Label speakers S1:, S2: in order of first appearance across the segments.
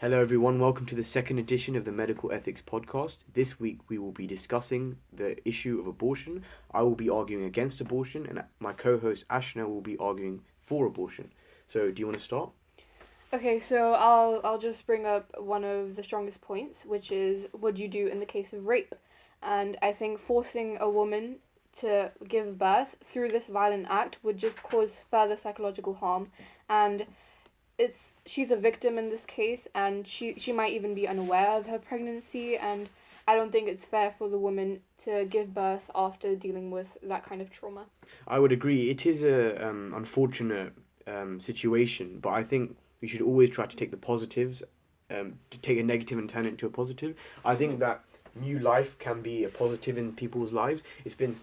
S1: Hello, everyone. Welcome to the second edition of the Medical Ethics Podcast. This week, we will be discussing the issue of abortion. I will be arguing against abortion, and my co-host Ashna will be arguing for abortion. So, do you want to start?
S2: Okay, so I'll just bring up one of the strongest points, which is what do you do in the case of rape? And I think forcing a woman to give birth through this violent act would just cause further psychological harm, and she's a victim in this case, and she might even be unaware of her pregnancy, and I don't think it's fair for the woman to give birth after dealing with that kind of trauma.
S1: I would agree. It is a unfortunate situation, but I think we should always try to take the positives, to take a negative and turn it into a positive. I think that new life can be a positive in people's lives. It's been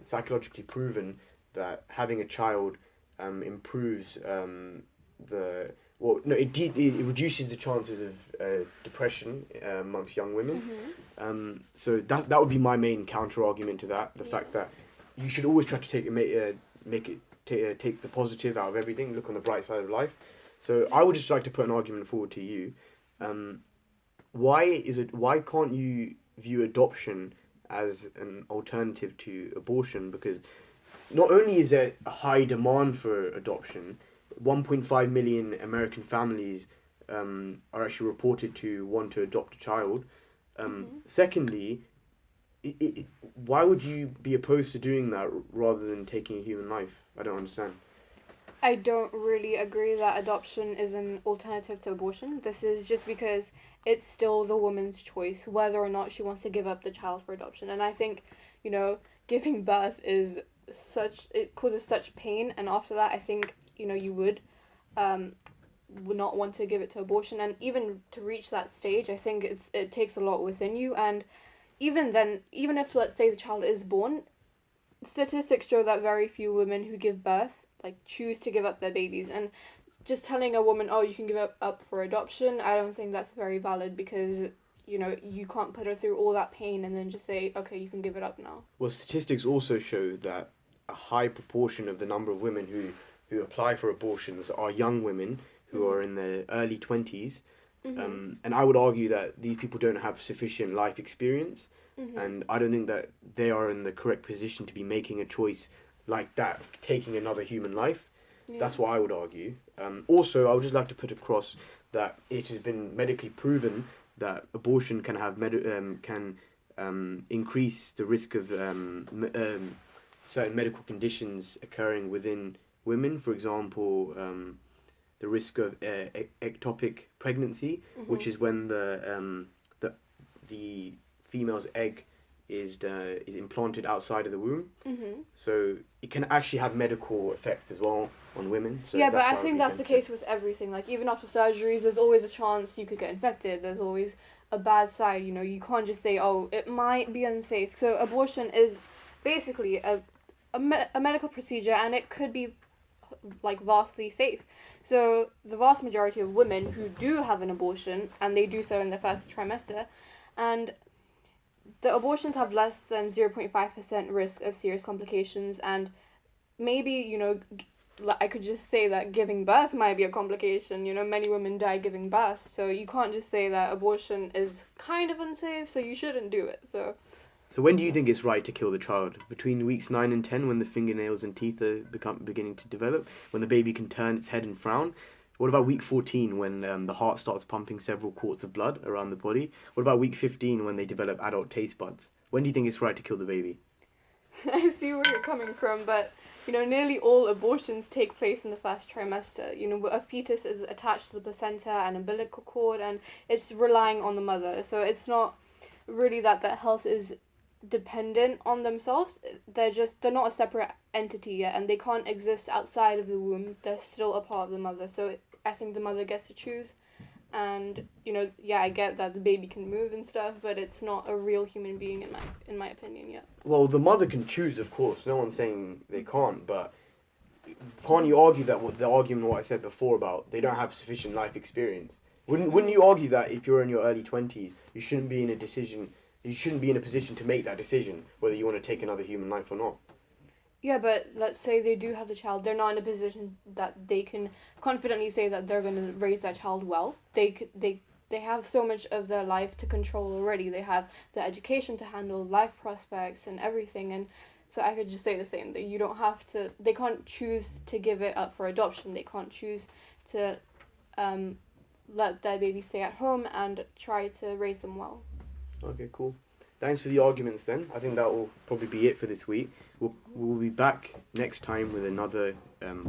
S1: psychologically proven that having a child improves it reduces the chances of depression amongst young women. So that would be my main counter argument to that. The fact that you should always try to take the positive out of everything. Look on the bright side of life. So I would just like to put an argument forward to you. Why can't you view adoption as an alternative to abortion? Because not only is there a high demand for adoption, 1.5 million American families are actually reported to want to adopt a child. Secondly, why would you be opposed to doing that rather than taking a human life? I don't understand.
S2: I don't really agree that adoption is an alternative to abortion. This is just because it's still the woman's choice whether or not she wants to give up the child for adoption. And I think, giving birth it causes such pain, and after that I think, you would not want to give it to abortion. And even to reach that stage, I think it takes a lot within you. And even then, even if, let's say, the child is born, statistics show that very few women who give birth choose to give up their babies. And just telling a woman, oh, you can give up for adoption, I don't think that's very valid, because you can't put her through all that pain and then just say, okay, you can give it up now.
S1: Well, statistics also show that a high proportion of the number of women who apply for abortions are young women who are in their early 20s. And I would argue that these people don't have sufficient life experience, and I don't think that they are in the correct position to be making a choice like that, taking another human life. That's what I would argue. Also, I would just like to put across that it has been medically proven that abortion can have increase the risk of certain medical conditions occurring within women. For example, the risk of ectopic pregnancy, which is when the female's egg is implanted outside of the womb. So it can actually have medical effects as well on women. So
S2: yeah, but I think that's the case with everything. Even after surgeries, there's always a chance you could get infected. There's always a bad side. You can't just say, oh, it might be unsafe. So abortion is basically a medical procedure, and it could be vastly safe. So the vast majority of women who do have an abortion, and they do so in the first trimester, and the abortions have less than 0.5% risk of serious complications. And maybe, I could just say that giving birth might be a complication. Many women die giving birth, so you can't just say that abortion is kind of unsafe, so you shouldn't do it.
S1: So when do you think it's right to kill the child? Between weeks 9 and 10, when the fingernails and teeth are beginning to develop, when the baby can turn its head and frown? What about week 14, when the heart starts pumping several quarts of blood around the body? What about week 15, when they develop adult taste buds? When do you think it's right to kill the baby?
S2: I see where you're coming from, but nearly all abortions take place in the first trimester. A fetus is attached to the placenta and umbilical cord, and it's relying on the mother. So it's not really that their health is dependent on themselves. They're not a separate entity yet, and they can't exist outside of the womb. They're still a part of the mother. So I think the mother gets to choose. And I get that the baby can move and stuff, but it's not a real human being in my opinion yet.
S1: Well, the mother can choose, of course. No one's saying they can't, but can't you argue that the argument what I said before about they don't have sufficient life experience? Wouldn't you argue that if you're in your early 20s, you shouldn't be in a position to make that decision whether you want to take another human life or not?
S2: Yeah, but let's say they do have the child. They're not in a position that they can confidently say that they're going to raise that child well. They have so much of their life to control already. They have the education to handle, life prospects and everything. And so I could just say the same, that you don't have to, they can't choose to give it up for adoption. They can't choose to let their baby stay at home and try to raise them well.
S1: Okay, cool. Thanks for the arguments then. I think that will probably be it for this week. We'll be back next time with another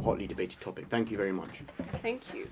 S1: hotly debated topic. Thank you very much.
S2: Thank you.